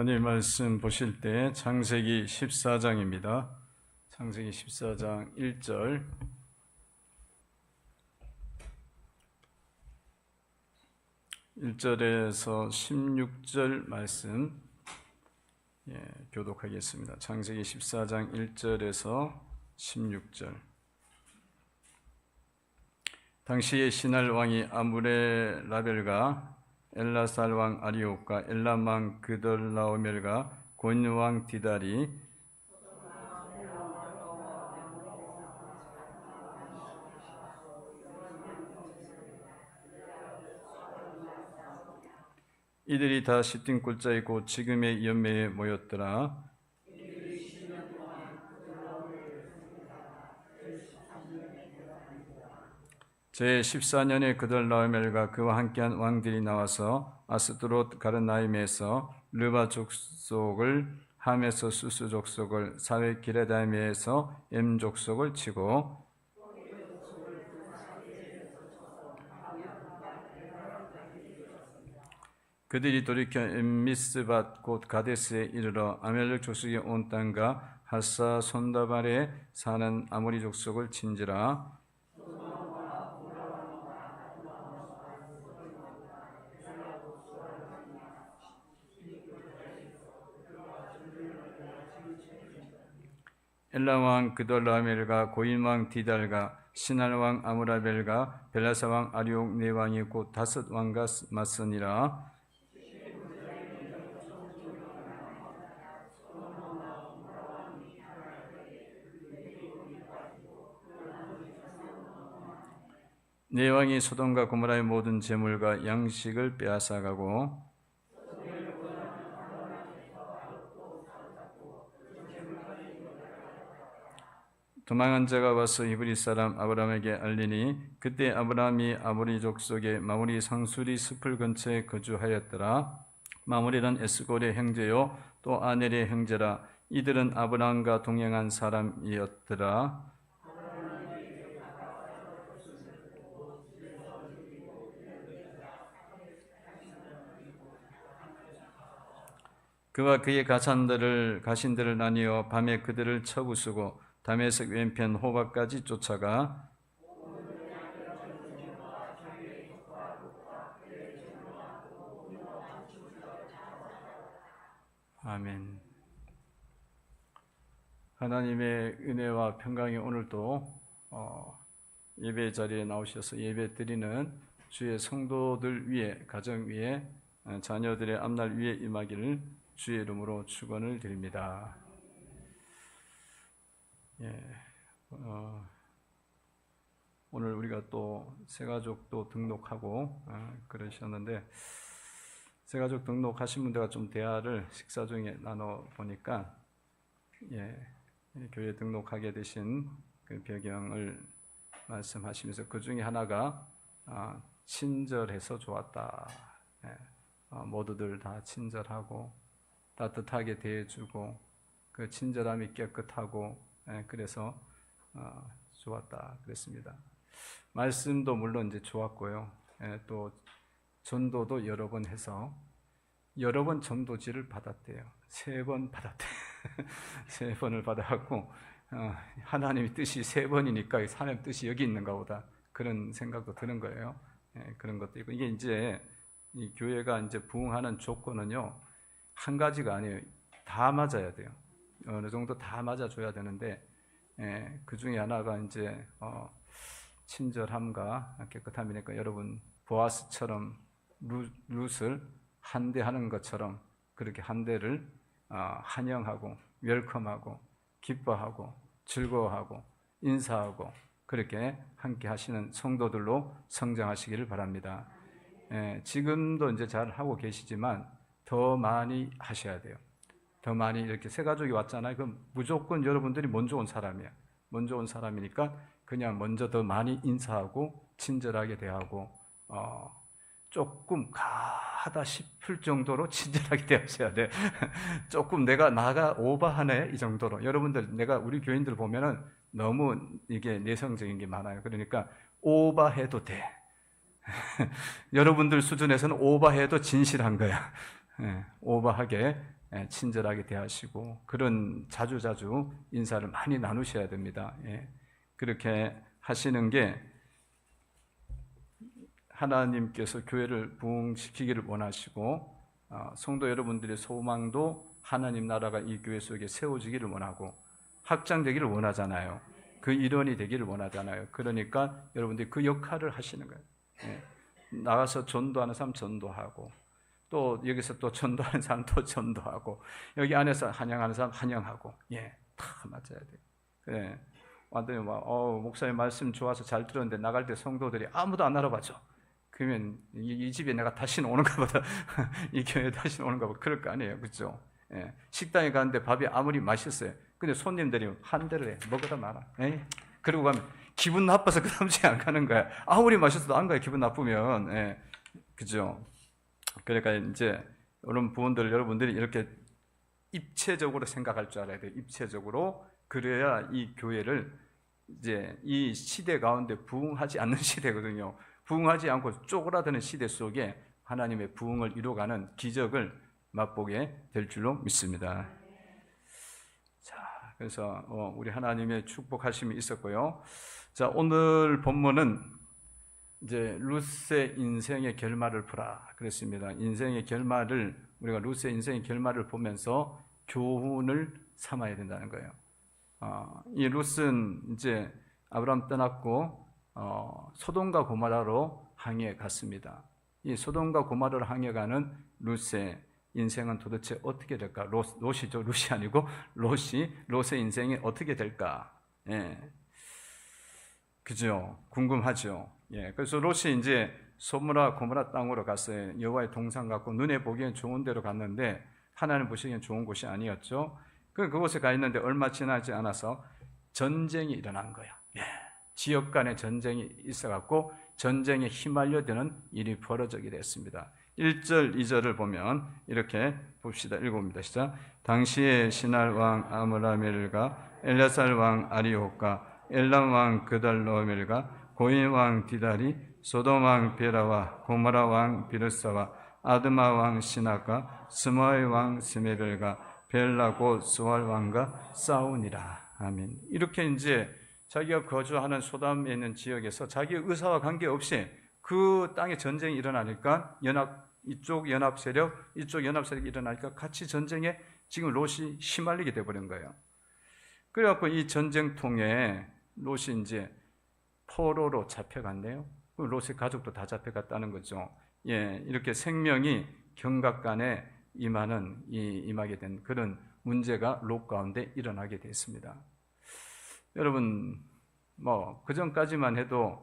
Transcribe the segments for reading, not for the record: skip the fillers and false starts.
하나님 말씀 보실 때 창세기 14장입니다. 창세기 14장 1절 1절에서 16절 말씀 교독하겠습니다. 창세기 14장 1절에서 16절. 당시에 시날 왕이 아므레라벨과 엘라살 왕 아리옥과 엘람 왕 그돌라오멜과 곤 왕 디달이 이들이 다 시팀 골짜기 곧 지금의 연매에 모였더라. 제14년에 그돌라오멜과 그와 함께한 왕들이 나와서 아스드롯 가르나임에서 르바 족속을, 함에서 수스 족속을, 사회 기레다임에서 엠 족속을 치고 그들이 돌이켜 엠미스밭 곧 가데스에 이르러 아멜렉 족속이 온 땅과 하사 손다발에 사는 아모리 족속을 친지라. 엘람 왕 그돌라오멜과 고인 왕 디달과 시날 왕 아므라벨과 벨라사 왕 아리옥 네 왕이 곧 다섯 왕과 맞서니라. 네 왕이 소돔과 고모라의 모든 재물과 양식을 빼앗아가고 도망한 자가 와서 히브리 사람 아브라함에게 알리니 그때 아브라함이 아모리 족속의 마므리 상수리 숲을 근처에 거주하였더라. 마므리는 에스골의 형제요 또 아넬의 형제라. 이들은 아브라함과 동행한 사람이었더라. 그와 그의 가신들을 나뉘어 밤에 그들을 쳐부수고 다메섹 왼편 호박까지 쫓아가 아멘. 하나님의 은혜와 평강이 오늘도 예배 자리에 나오셔서 예배 드리는 주의 성도들 위에, 가정 위에, 자녀들의 앞날 위에 임하기를 주의 이름으로 축원을 드립니다. 오늘 우리가 또 새가족도 등록하고 그러셨는데 새가족 등록하신 분들과 좀 대화를 식사 중에 나눠보니까 교회 등록하게 되신 그 배경을 말씀하시면서 그 중에 하나가 친절해서 좋았다. 모두들 다 친절하고 따뜻하게 대해주고 그 친절함이 깨끗하고 그래서 좋았다 그랬습니다. 말씀도 물론 이제 좋았고요. 또 전도도 여러 번 해서 여러 번 전도지를 받았대요. 3번 받았대요. 3번을 받아갖고 하나님의 뜻이 3번이니까 하나님 뜻이 여기 있는가 보다 그런 생각도 드는 거예요. 그런 것도 있고 이게 이제 이 교회가 이제 부흥하는 조건은요 한 가지가 아니에요. 다 맞아야 돼요. 어느 정도 다 맞아줘야 되는데 그 중에 하나가 이제 친절함과 깨끗함이니까 여러분 보아스처럼 룻을 한대하는 것처럼 그렇게 한대를 환영하고 웰컴하고 기뻐하고 즐거워하고 인사하고 그렇게 함께 하시는 성도들로 성장하시기를 바랍니다. 지금도 이제 잘 하고 계시지만 더 많이 하셔야 돼요. 더 많이 이렇게 새 가족이 왔잖아요. 그럼 무조건 여러분들이 먼저 온 사람이야. 먼저 온 사람이니까 그냥 먼저 더 많이 인사하고 친절하게 대하고 조금 가하다 싶을 정도로 친절하게 대하셔야 돼. 조금 나가 오버하네 이 정도로. 여러분들 우리 교인들 보면은 너무 이게 내성적인 게 많아요. 그러니까 오버해도 돼. 여러분들 수준에서는 오버해도 진실한 거야. 오버하게 친절하게 대하시고 그런 자주자주 인사를 많이 나누셔야 됩니다. 그렇게 하시는 게 하나님께서 교회를 부흥시키기를 원하시고 성도 여러분들의 소망도 하나님 나라가 이 교회 속에 세워지기를 원하고 확장되기를 원하잖아요. 그 일원이 되기를 원하잖아요. 그러니까 여러분들이 그 역할을 하시는 거예요. 나가서 전도하는 사람 전도하고 또 여기서 또 전도하는 사람 또 전도하고 여기 안에서 환영하는 사람 환영하고 다 맞아야 돼요. 완전히 목사님 말씀 좋아서 잘 들었는데 나갈 때 성도들이 아무도 안 알아봐줘. 그러면 이 집에 내가 다시는 오는가 보다 이 교회에 다시는 오는가 보다 그럴 거 아니에요. 그렇죠? 식당에 가는데 밥이 아무리 맛있어요. 근데 손님들이 한 대를 해. 먹어라 마라. 그리고 가면 기분 나빠서 그 다음 주에 안 가는 거야. 아무리 맛있어도 안 가요. 기분 나쁘면. 그죠? 그러니까 이제 이런 부분들 여러분들이 이렇게 입체적으로 생각할 줄 알아야 돼요. 입체적으로. 그래야 이 교회를 이제 이 시대 가운데 부흥하지 않는 시대거든요. 부흥하지 않고 쪼그라드는 시대 속에 하나님의 부흥을 이루어가는 기적을 맛보게 될 줄로 믿습니다. 자, 그래서 우리 하나님의 축복하심이 있었고요. 자, 오늘 본문은 이제 룻의 인생의 결말을 보라 그랬습니다. 인생의 결말을 우리가 룻의 인생의 결말을 보면서 교훈을 삼아야 된다는 거예요. 이 룻은 이제 아브라함 떠났고 소돔과 고모라로 항해 갔습니다. 이 소돔과 고모라로 항해 가는 룻의 인생은 도대체 어떻게 될까? 롯이죠. 룻이 아니고 롯의 인생이 어떻게 될까? 그죠? 궁금하죠. 그래서 롯이 이제 소므라 고모라 땅으로 갔어요. 여호와의 동산 갖고 눈에 보기엔 좋은 데로 갔는데 하나님 보시기엔 좋은 곳이 아니었죠. 그곳에 가 있는데 얼마 지나지 않아서 전쟁이 일어난 거예요. 지역 간의 전쟁이 있어갖고 전쟁에 휘말려드는 일이 벌어지게 됐습니다. 1절, 2절을 보면 이렇게 봅시다. 읽어봅니다. 시작. 당시에 시날 왕 아므라멜과 엘야살 왕 아리옥과 엘람 왕 그달로멜과 고인 왕 디달이 소돔 왕 베라와 고모라 왕 비르사와 아드마 왕 시나가 스마의 왕 스메벨과 벨라 곧 스왈 왕과 싸우니라. 아멘. 이렇게 이제 자기가 거주하는 소돔에 있는 지역에서 자기의 의사와 관계없이 그 땅에 전쟁이 일어나니까 이쪽 연합 세력이 일어나니까 같이 전쟁에 지금 롯이 휘말리게 돼버린 거예요. 그래갖고 이 전쟁통에 롯이 이제 포로로 잡혀갔네요. 롯의 가족도 다 잡혀갔다는 거죠. 이렇게 생명이 경각간에 임하게 된 그런 문제가 롯 가운데 일어나게 됐습니다. 여러분, 그 전까지만 해도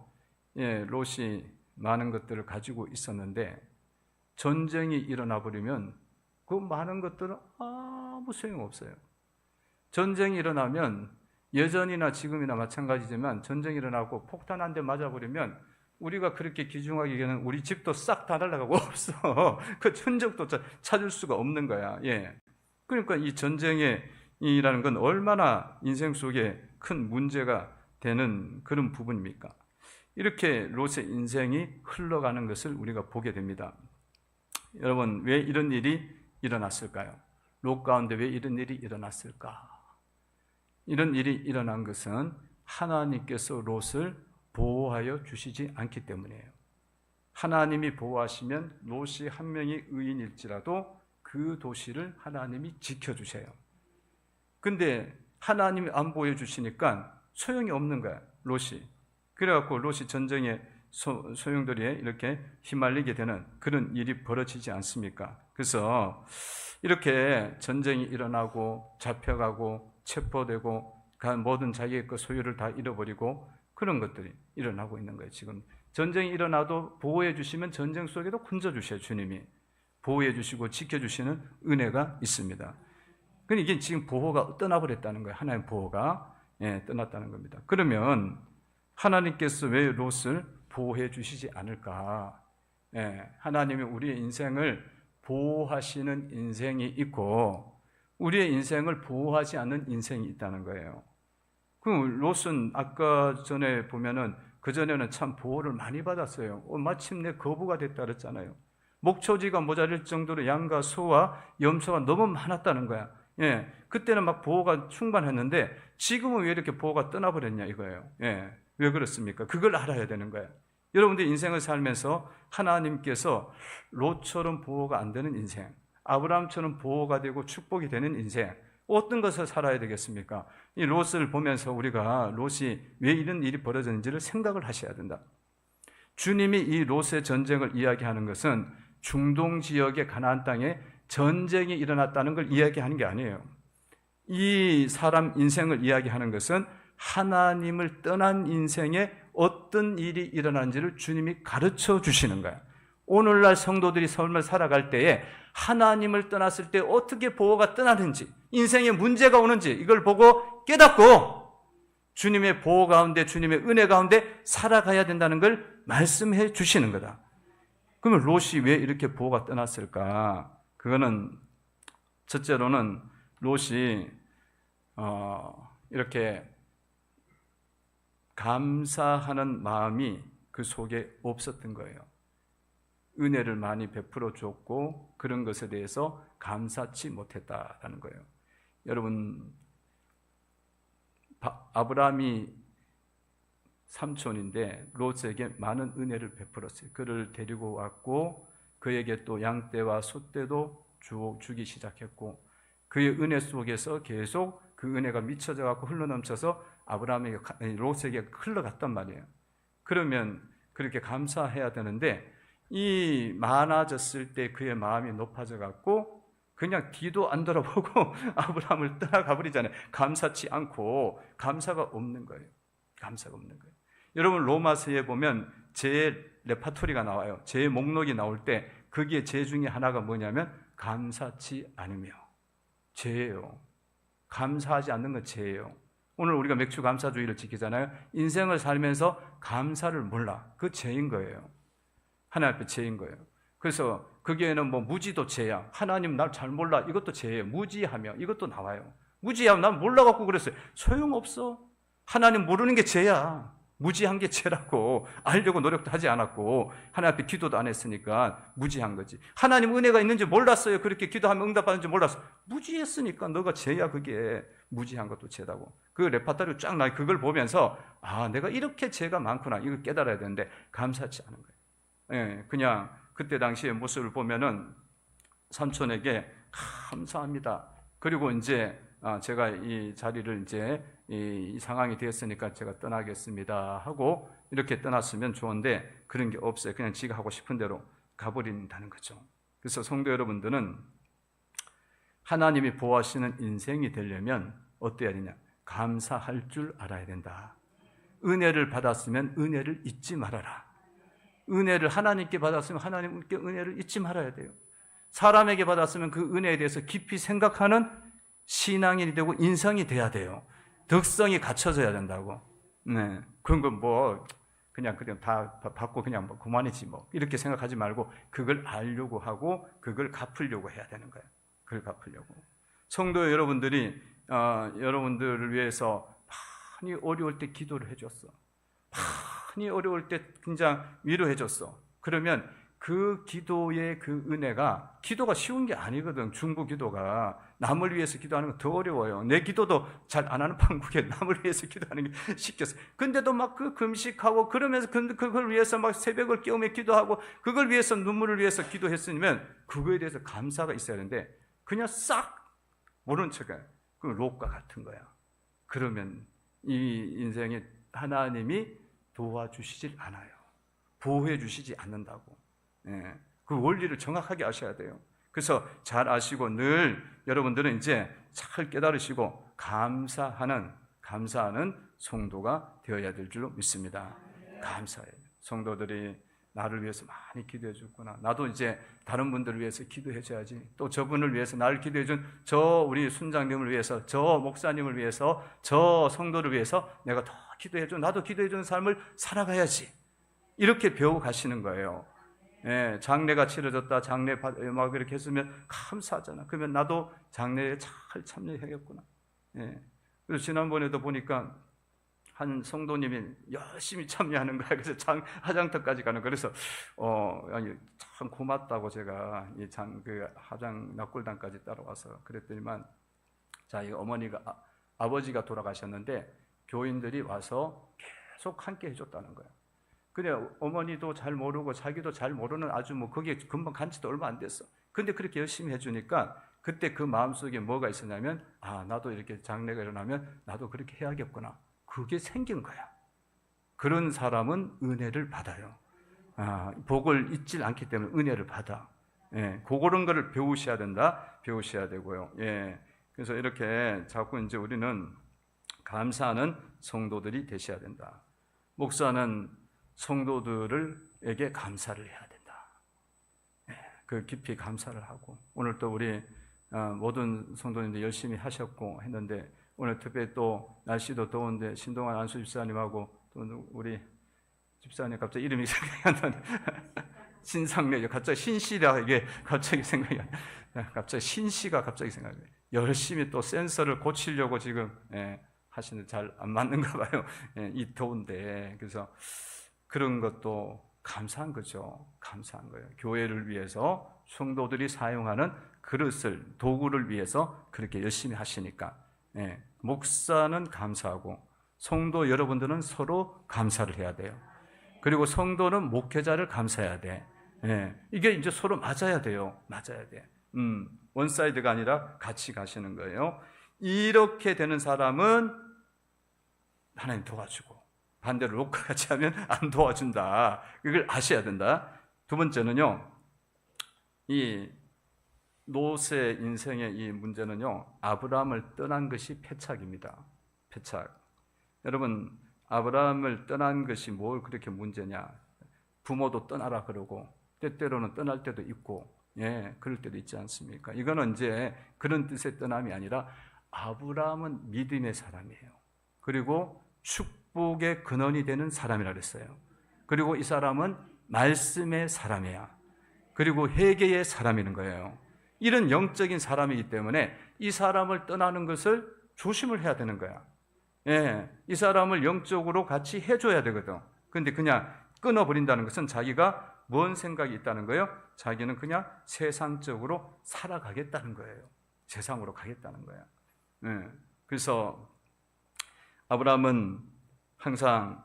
롯이 많은 것들을 가지고 있었는데 전쟁이 일어나 버리면 그 많은 것들은 아무 소용없어요. 전쟁이 일어나면 예전이나 지금이나 마찬가지지만 전쟁이 일어나고 폭탄 한 대 맞아버리면 우리가 그렇게 귀중하기에는 우리 집도 싹 다 날아가고 없어. 그 흔적도 찾을 수가 없는 거야. 그러니까 이 전쟁이라는 건 얼마나 인생 속에 큰 문제가 되는 그런 부분입니까? 이렇게 롯의 인생이 흘러가는 것을 우리가 보게 됩니다. 여러분, 왜 이런 일이 일어났을까요? 롯 가운데 왜 이런 일이 일어났을까? 이런 일이 일어난 것은 하나님께서 롯을 보호하여 주시지 않기 때문이에요. 하나님이 보호하시면 롯이 한 명이 의인일지라도 그 도시를 하나님이 지켜주세요. 근데 하나님이 안 보호해 주시니까 소용이 없는 거야, 롯이. 그래갖고 롯이 전쟁에 소용돌이에 이렇게 휘말리게 되는 그런 일이 벌어지지 않습니까? 그래서 이렇게 전쟁이 일어나고 잡혀가고 체포되고 모든 자기의 그 소유를 다 잃어버리고 그런 것들이 일어나고 있는 거예요. 지금 전쟁이 일어나도 보호해 주시면 전쟁 속에도 건져 주셔요. 주님이 보호해 주시고 지켜주시는 은혜가 있습니다. 근데 이게 지금 보호가 떠나버렸다는 거예요. 하나님 보호가 떠났다는 겁니다. 그러면 하나님께서 왜 롯을 보호해 주시지 않을까? 하나님이 우리의 인생을 보호하시는 인생이 있고 우리의 인생을 보호하지 않는 인생이 있다는 거예요. 그 롯은 아까 전에 보면은 그전에는 참 보호를 많이 받았어요. 마침내 거부가 됐다 그랬잖아요. 목초지가 모자랄 정도로 양과 소와 염소가 너무 많았다는 거야. 예, 그때는 막 보호가 충분했는데 지금은 왜 이렇게 보호가 떠나버렸냐 이거예요. 예, 왜 그렇습니까? 그걸 알아야 되는 거예요. 여러분들 인생을 살면서 하나님께서 롯처럼 보호가 안 되는 인생, 아브라함처럼 보호가 되고 축복이 되는 인생, 어떤 것을 살아야 되겠습니까? 이 롯을 보면서 우리가 롯이 왜 이런 일이 벌어졌는지를 생각을 하셔야 된다. 주님이 이 롯의 전쟁을 이야기하는 것은 중동 지역의 가나안 땅에 전쟁이 일어났다는 걸 이야기하는 게 아니에요. 이 사람 인생을 이야기하는 것은 하나님을 떠난 인생에 어떤 일이 일어나는지를 주님이 가르쳐 주시는 거예요. 오늘날 성도들이 삶을 살아갈 때에 하나님을 떠났을 때 어떻게 보호가 떠나는지, 인생에 문제가 오는지 이걸 보고 깨닫고 주님의 보호 가운데, 주님의 은혜 가운데 살아가야 된다는 걸 말씀해 주시는 거다. 그러면 롯이 왜 이렇게 보호가 떠났을까? 그거는 첫째로는 롯이 이렇게 감사하는 마음이 그 속에 없었던 거예요. 은혜를 많이 베풀어 줬고 그런 것에 대해서 감사치 못했다라는 거예요. 여러분, 아브라함이 삼촌인데 롯에게 많은 은혜를 베풀었어요. 그를 데리고 왔고 그에게 또 양떼와 소떼도 주기 시작했고 그의 은혜 속에서 계속 그 은혜가 미쳐져 갖고 흘러넘쳐서 아브라함에게, 롯에게 흘러갔단 말이에요. 그러면 그렇게 감사해야 되는데 이 많아졌을 때 그의 마음이 높아져 갖고 그냥 뒤도 안 돌아보고 아브라함을 떠나가 버리잖아요. 감사치 않고 감사가 없는 거예요. 감사가 없는 거예요. 여러분 로마서에 보면 제 레파토리가 나와요. 제 목록이 나올 때 거기에 제 중에 하나가 뭐냐면 감사치 않으며. 죄예요. 감사하지 않는 건 죄예요. 오늘 우리가 맥주 감사주의를 지키잖아요. 인생을 살면서 감사를 몰라. 그 죄인 거예요. 하나님 앞에 죄인 거예요. 그래서 거기에는 뭐 무지도 죄야. 하나님 날 잘 몰라. 이것도 죄예요. 무지하며 이것도 나와요. 무지하면 난 몰라갖고 그랬어요. 소용없어. 하나님 모르는 게 죄야. 무지한 게 죄라고. 알려고 노력도 하지 않았고 하나님 앞에 기도도 안 했으니까 무지한 거지. 하나님 은혜가 있는지 몰랐어요. 그렇게 기도하면 응답받는지 몰랐어. 무지했으니까 너가 죄야. 그게 무지한 것도 죄다고. 그 레파토리 쫙 나. 그걸 보면서 아, 내가 이렇게 죄가 많구나. 이걸 깨달아야 되는데 감사치 않은 거예요. 예, 그냥 그때 당시의 모습을 보면은 삼촌에게 감사합니다. 그리고 이제 제가 이 자리를 이제 이 상황이 되었으니까 제가 떠나겠습니다 하고 이렇게 떠났으면 좋은데 그런 게 없어요. 그냥 지가 하고 싶은 대로 가버린다는 거죠. 그래서 성도 여러분들은 하나님이 보호하시는 인생이 되려면 어때야 되냐? 감사할 줄 알아야 된다. 은혜를 받았으면 은혜를 잊지 말아라. 은혜를 하나님께 받았으면 하나님께 은혜를 잊지 말아야 돼요. 사람에게 받았으면 그 은혜에 대해서 깊이 생각하는 신앙인이 되고 인성이 돼야 돼요. 덕성이 갖춰져야 된다고. 네. 그런 건 뭐 그냥 다 받고 그냥 뭐 그만이지 뭐 이렇게 생각하지 말고 그걸 알려고 하고 그걸 갚으려고 해야 되는 거예요. 그걸 갚으려고. 성도 여러분들이 여러분들을 위해서 많이 어려울 때 기도를 해줬어. 많이 어려울 때 굉장히 위로해줬어. 그러면 그 기도의 그 은혜가, 기도가 쉬운 게 아니거든. 중보 기도가 남을 위해서 기도하는 건 더 어려워요. 내 기도도 잘 안 하는 판국에 남을 위해서 기도하는 게 쉽겠어. 근데도 막 그 금식하고 그러면서 그걸 위해서 막 새벽을 깨우며 기도하고 그걸 위해서 눈물을 위해서 기도했으면 그거에 대해서 감사가 있어야 되는데 그냥 싹 모른 척해. 그 롯과 같은 거야. 그러면 이 인생에 하나님이 도와주시질 않아요. 보호해 주시지 않는다고. 예, 그 원리를 정확하게 아셔야 돼요. 그래서 잘 아시고 늘 여러분들은 이제 잘 깨달으시고 감사하는 성도가 되어야 될 줄로 믿습니다. 감사해요. 성도들이 나를 위해서 많이 기도해 줬구나. 나도 이제 다른 분들을 위해서 기도해 줘야지. 또 저분을 위해서 나를 기도해 준 저 우리 순장님을 위해서, 저 목사님을 위해서, 저 성도를 위해서 내가 더 기도해 줘. 나도 기도해 주는 삶을 살아가야지. 이렇게 배워 가시는 거예요. 예, 장례가 치러졌다. 장례 막 이렇게 했으면 감사하잖아. 그러면 나도 장례에 잘 참여해야겠구나. 예. 그래서 지난번에도 보니까 한 성도님이 열심히 참여하는 거야. 그래서 화장터까지 가는 거야. 그래서 아니 참 고맙다고 제가 그 화장 낙골당까지 따라와서 그랬더니만, 자, 이 어머니가 아버지가 돌아가셨는데 교인들이 와서 계속 함께 해줬다는 거야. 근데 어머니도 잘 모르고 자기도 잘 모르는 아주 뭐 그게 금방 간 지도 얼마 안 됐어. 근데 그렇게 열심히 해주니까 그때 그 마음속에 뭐가 있었냐면, 나도 이렇게 장례가 일어나면 나도 그렇게 해야겠구나. 그게 생긴 거야. 그런 사람은 은혜를 받아요. 복을 잊지 않기 때문에 은혜를 받아. 예, 그런 거를 배우셔야 된다. 배우셔야 되고요. 예, 그래서 이렇게 자꾸 이제 우리는 감사하는 성도들이 되셔야 된다. 목사는 성도들에게 감사를 해야 된다. 예, 그 깊이 감사를 하고, 오늘 또 우리 모든 성도님들 열심히 하셨고 했는데, 오늘 특별히 또 날씨도 더운데 신동환 안수 집사님하고 또 우리 집사님 갑자기 이름이 생각이 안 나네. 신상래, 갑자기 신씨라 이게 갑자기 생각이 안 나. 갑자기 신씨가 갑자기 생각이 나요. 열심히 또 센서를 고치려고 지금 하시는데 잘 안 맞는가 봐요. 이 더운데. 그래서 그런 것도 감사한 거죠. 감사한 거예요. 교회를 위해서 성도들이 사용하는 그릇을, 도구를 위해서 그렇게 열심히 하시니까. 목사는 감사하고 성도 여러분들은 서로 감사를 해야 돼요. 그리고 성도는 목회자를 감사해야 돼. 이게 이제 서로 맞아야 돼요. 맞아야 돼. 원사이드가 아니라 같이 가시는 거예요. 이렇게 되는 사람은 하나님 도와주고, 반대로 롯과 같이 하면 안 도와준다. 이걸 아셔야 된다. 두 번째는요, 이 롯의 인생의 이 문제는요, 아브라함을 떠난 것이 패착입니다. 패착. 여러분, 아브라함을 떠난 것이 뭘 그렇게 문제냐? 부모도 떠나라 그러고 때때로는 떠날 때도 있고, 그럴 때도 있지 않습니까? 이거는 이제 그런 뜻의 떠남이 아니라 아브라함은 믿음의 사람이에요. 그리고 축복의 근원이 되는 사람이라 그랬어요. 그리고 이 사람은 말씀의 사람이야. 그리고 회개의 사람이는 거예요. 이런 영적인 사람이기 때문에 이 사람을 떠나는 것을 조심을 해야 되는 거야. 이 사람을 영적으로 같이 해줘야 되거든. 근데 그냥 끊어버린다는 것은 자기가 뭔 생각이 있다는 거예요? 자기는 그냥 세상적으로 살아가겠다는 거예요. 세상으로 가겠다는 거야. 그래서 아브라함은 항상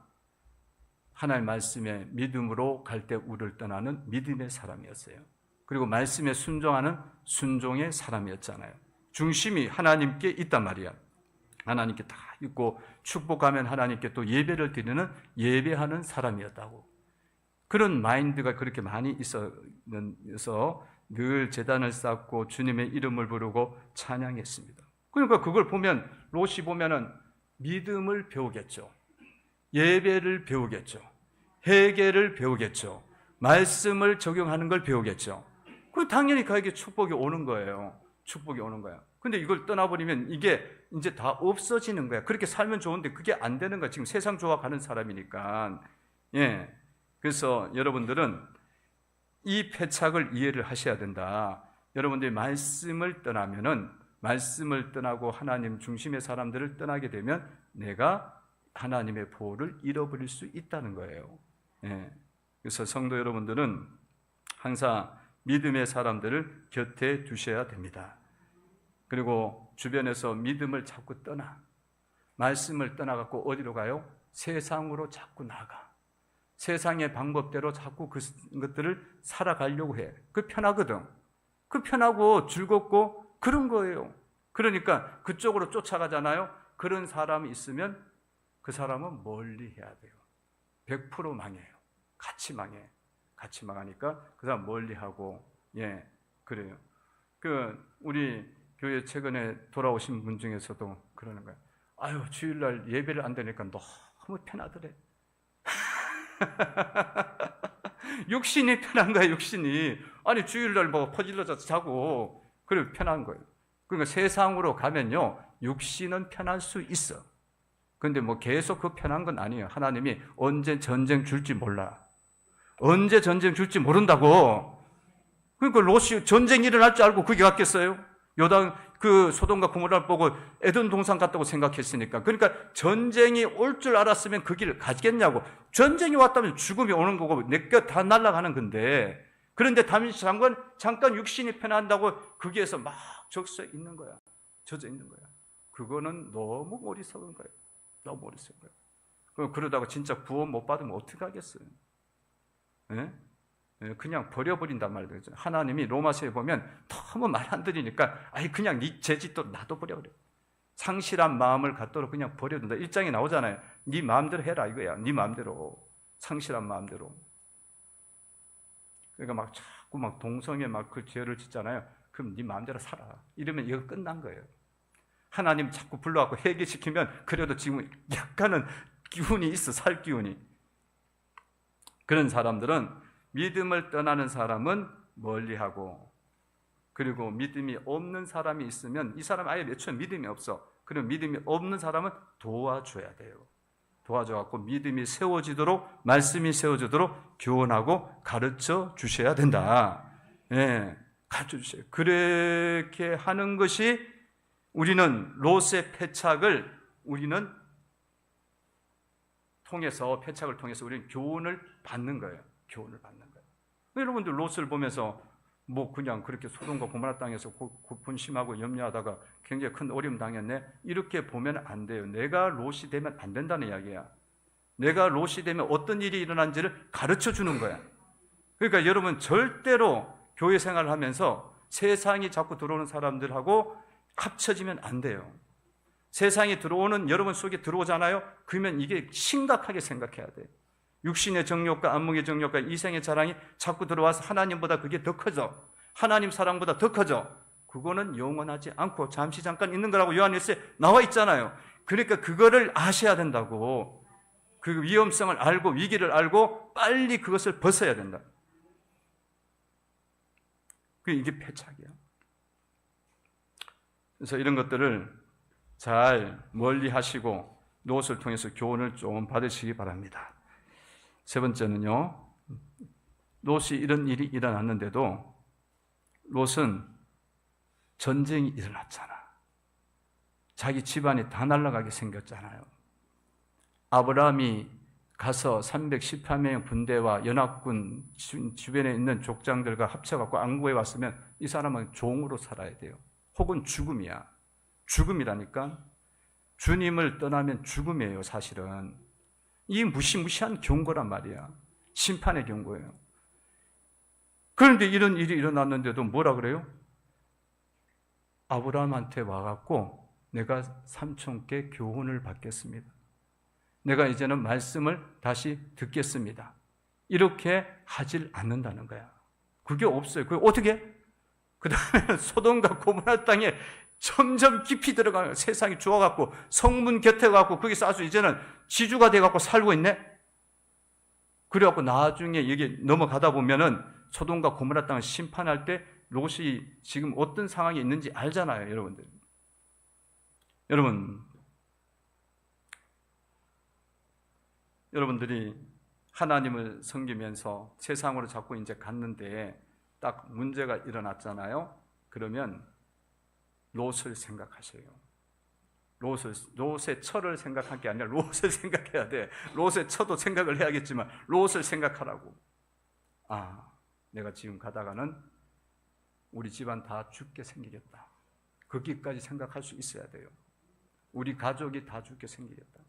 하나님의 말씀에 믿음으로 갈대우를 떠나는 믿음의 사람이었어요. 그리고 말씀에 순종하는 순종의 사람이었잖아요. 중심이 하나님께 있단 말이야. 하나님께 다 있고, 축복하면 하나님께 또 예배를 드리는 예배하는 사람이었다고. 그런 마인드가 그렇게 많이 있어서 늘 제단을 쌓고 주님의 이름을 부르고 찬양했습니다. 그러니까 그걸 보면, 롯이 보면은 믿음을 배우겠죠. 예배를 배우겠죠. 회개를 배우겠죠. 말씀을 적용하는 걸 배우겠죠. 그럼 당연히 그에게 축복이 오는 거예요. 축복이 오는 거야. 근데 이걸 떠나버리면 이게 이제 다 없어지는 거야. 그렇게 살면 좋은데 그게 안 되는 거야. 지금 세상 좋아가는 사람이니까. 그래서 여러분들은 이 패착을 이해를 하셔야 된다. 여러분들이 말씀을 떠나면은, 말씀을 떠나고 하나님 중심의 사람들을 떠나게 되면 내가 하나님의 보호를 잃어버릴 수 있다는 거예요. 그래서 성도 여러분들은 항상 믿음의 사람들을 곁에 두셔야 됩니다. 그리고 주변에서 믿음을 자꾸 떠나, 말씀을 떠나갖고 어디로 가요? 세상으로 자꾸 나가. 세상의 방법대로 자꾸 그것들을 살아가려고 해. 그 편하거든. 그 편하고 즐겁고 그런 거예요. 그러니까 그쪽으로 쫓아가잖아요. 그런 사람이 있으면 그 사람은 멀리 해야 돼요. 100% 망해요. 같이 망해. 같이 망하니까 그 사람 멀리 하고, 그래요. 우리 교회 최근에 돌아오신 분 중에서도 그러는 거예요. 아유, 주일날 예배를 안 되니까 너무 편하더래. 육신이 편한 거야, 육신이. 아니, 주일날 뭐 퍼질러져서 자고, 그래, 편한 거예요. 그러니까 세상으로 가면요, 육신은 편할 수 있어. 근데 뭐 계속 그 편한 건 아니에요. 하나님이 언제 전쟁 줄지 몰라. 언제 전쟁 줄지 모른다고. 그러니까 롯이 전쟁이 일어날 줄 알고 거기 갔겠어요? 요단 그 소돔과 고모라를 보고 에덴 동산 같다고 생각했으니까. 그러니까 전쟁이 올 줄 알았으면 그 길을 가겠냐고. 전쟁이 왔다면 죽음이 오는 거고 내 것 다 날아가는 건데, 그런데 다윗 장군 잠깐 육신이 편한다고 거기에서 막 적셔 있는 거야. 젖어 있는 거야. 그거는 너무 어리석은 거예요. 너무 어리석은 거예요. 그러다가 진짜 구원 못 받으면 어떻게 하겠어요? 예? 그냥 버려버린단 말이에요. 하나님이 로마서에 보면 너무 말 안 들으니까 아이 그냥 네 죄짓도 놔둬버려 그래. 상실한 마음을 갖도록 그냥 버려둔다. 1장에 나오잖아요. 네 마음대로 해라 이거야. 네 마음대로. 상실한 마음대로. 그러니까 막 자꾸 막 동성애 막 그 죄를 짓잖아요. 그럼 네 마음대로 살아. 이러면 이거 끝난 거예요. 하나님 자꾸 불러갖고 회개시키면 그래도 지금 약간은 기운이 있어. 살 기운이. 그런 사람들은 믿음을 떠나는 사람은 멀리하고, 그리고 믿음이 없는 사람이 있으면 이 사람 아예 애초에 믿음이 없어. 그럼 믿음이 없는 사람은 도와줘야 돼요. 도와줘갖고 믿음이 세워지도록, 말씀이 세워지도록 교훈하고 가르쳐 주셔야 된다. 예, 가르쳐 주세요. 그렇게 하는 것이 우리는 롯의 패착을 패착을 통해서 우리는 교훈을 받는 거예요. 교훈을 받는 거예요. 여러분들 롯을 보면서 뭐 그냥 그렇게 소돔과 고모라 땅에서 분심하고 염려하다가 굉장히 큰 어려움 당했네, 이렇게 보면 안 돼요. 내가 롯이 되면 안 된다는 이야기야. 내가 롯이 되면 어떤 일이 일어난지를 가르쳐 주는 거야. 그러니까 여러분 절대로 교회 생활을 하면서 세상이 자꾸 들어오는 사람들하고 합쳐지면 안 돼요. 세상이 들어오는 여러분 속에 들어오잖아요. 그러면 이게 심각하게 생각해야 돼요. 육신의 정욕과 안목의 정욕과 이생의 자랑이 자꾸 들어와서 하나님보다 그게 더 커져. 하나님 사랑보다 더 커져. 그거는 영원하지 않고 잠시 잠깐 있는 거라고 요한일서에 나와 있잖아요. 그러니까 그거를 아셔야 된다고. 그 위험성을 알고 위기를 알고 빨리 그것을 벗어야 된다. 이게 패착이야. 그래서 이런 것들을 잘 멀리 하시고 롯을 통해서 교훈을 좀 받으시기 바랍니다. 세 번째는요, 롯이 이런 일이 일어났는데도 롯은 전쟁이 일어났잖아. 자기 집안이 다 날아가게 생겼잖아요. 아브라함이 가서 318명의 군대와 연합군 주변에 있는 족장들과 합쳐갖고 안구해 왔으면 이 사람은 종으로 살아야 돼요. 혹은 죽음이야. 죽음이라니까. 주님을 떠나면 죽음이에요, 사실은. 이 무시무시한 경고란 말이야. 심판의 경고예요. 그런데 이런 일이 일어났는데도 뭐라 그래요? 아브라함한테 와갖고 내가 삼촌께 교훈을 받겠습니다. 내가 이제는 말씀을 다시 듣겠습니다. 이렇게 하질 않는다는 거야. 그게 없어요. 그게 어떻게? 그 다음에 소돔과 고모라 땅에 점점 깊이 들어가요. 세상이 좋아갖고 성문 곁에 가고 거기서 아주 이제는 지주가 돼갖고 살고 있네. 그래갖고 나중에 여기 넘어가다 보면은 소돔과 고모라 땅을 심판할 때 롯이 지금 어떤 상황이 있는지 알잖아요, 여러분들. 여러분들이 하나님을 섬기면서 세상으로 자꾸 이제 갔는데 딱 문제가 일어났잖아요. 그러면 롯을 생각하세요. 롯의 처를 생각할 게 아니라 롯을 생각해야 돼. 롯의 처도 생각을 해야겠지만 롯을 생각하라고. 아, 내가 지금 가다가는 우리 집안 다 죽게 생기겠다. 거기까지 생각할 수 있어야 돼요. 우리 가족이 다 죽게 생기겠다.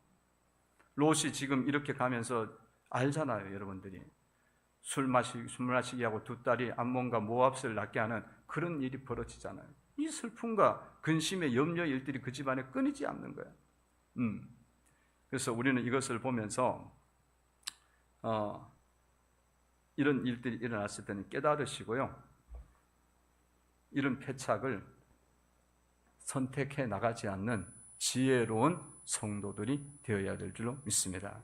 롯이 지금 이렇게 가면서 알잖아요, 여러분들이. 술 마시게 하고 두 딸이 암몬과 모압을 낳게 하는 그런 일이 벌어지잖아요. 이 슬픔과 근심의 염려 일들이 그 집안에 끊이지 않는 거야. 그래서 우리는 이것을 보면서 이런 일들이 일어났을 때는 깨달으시고요, 이런 패착을 선택해 나가지 않는 지혜로운 성도들이 되어야 될 줄로 믿습니다.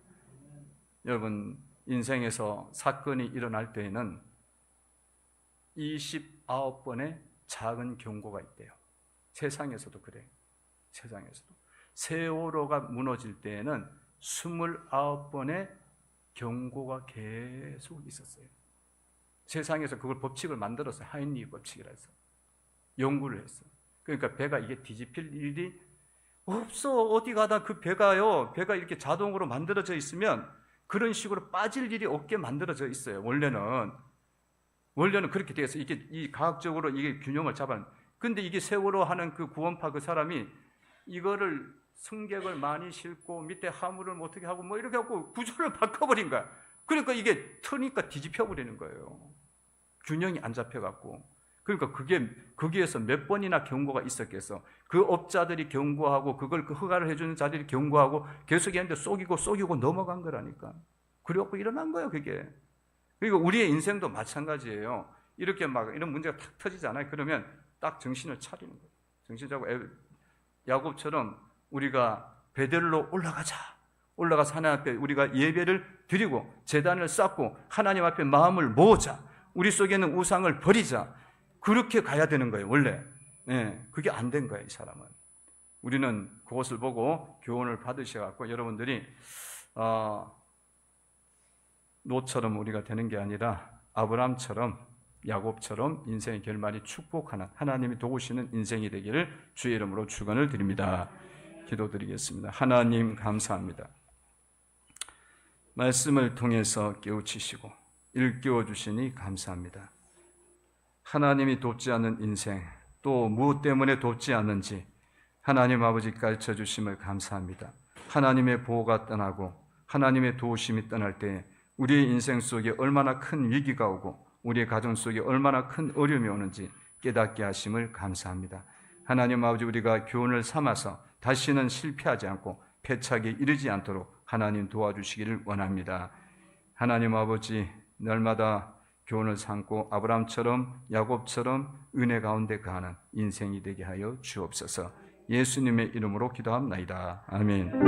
여러분, 인생에서 사건이 일어날 때에는 29번의 작은 경고가 있대요. 세상에서도 그래. 세상에서도. 세월호가 무너질 때에는 29번의 경고가 계속 있었어요. 세상에서 그걸 법칙을 만들었어요. 하인리 법칙이라 해서. 연구를 했어요. 그러니까 배가 이게 뒤집힐 일이 없어. 어디 가다 그 배가 이렇게 자동으로 만들어져 있으면 그런 식으로 빠질 일이 없게 만들어져 있어요. 원래는 그렇게 되어 있어요. 이게 이 과학적으로 이게 균형을 잡아. 근데 이게 세월호 하는 그 구원파 그 사람이 이거를 승객을 많이 싣고 밑에 화물을 어떻게 하고 뭐 이렇게 하고 구조를 바꿔버린 거야. 그러니까 이게 트니까 뒤집혀 버리는 거예요. 균형이 안 잡혀갖고. 그러니까 그게 거기에서 몇 번이나 경고가 있었겠어. 그 업자들이 경고하고 그걸 그 허가를 해주는 자들이 경고하고 계속 했는데 속이고 넘어간 거라니까. 그래갖고 일어난 거예요, 그게. 그러니까 우리의 인생도 마찬가지예요. 이렇게 막 이런 문제가 탁 터지잖아요. 그러면 딱 정신을 차리는 거예요. 정신 차리고 야곱처럼 우리가 베델로 올라가서 하나님 앞에 우리가 예배를 드리고 제단을 쌓고 하나님 앞에 마음을 모으자. 우리 속에 있는 우상을 버리자. 그렇게 가야 되는 거예요, 원래. 그게 안 된 거예요, 이 사람은. 우리는 그것을 보고 교훈을 받으셔갖고 여러분들이 롯처럼 우리가 되는 게 아니라 아브라함처럼 야곱처럼 인생의 결말이 축복하는 하나님이 도우시는 인생이 되기를 주의 이름으로 축원을 드립니다. 기도드리겠습니다. 하나님 감사합니다. 말씀을 통해서 깨우치시고 일깨워 주시니 감사합니다. 하나님이 돕지 않는 인생, 또 무엇 때문에 돕지 않는지 하나님 아버지 가르쳐 주심을 감사합니다. 하나님의 보호가 떠나고 하나님의 도우심이 떠날 때 우리의 인생 속에 얼마나 큰 위기가 오고 우리의 가정 속에 얼마나 큰 어려움이 오는지 깨닫게 하심을 감사합니다. 하나님 아버지, 우리가 교훈을 삼아서 다시는 실패하지 않고 패착에 이르지 않도록 하나님 도와주시기를 원합니다. 하나님 아버지, 날마다 교훈을 삼고 아브라함처럼 야곱처럼 은혜 가운데 가는 인생이 되게 하여 주옵소서. 예수님의 이름으로 기도합나이다. 아멘.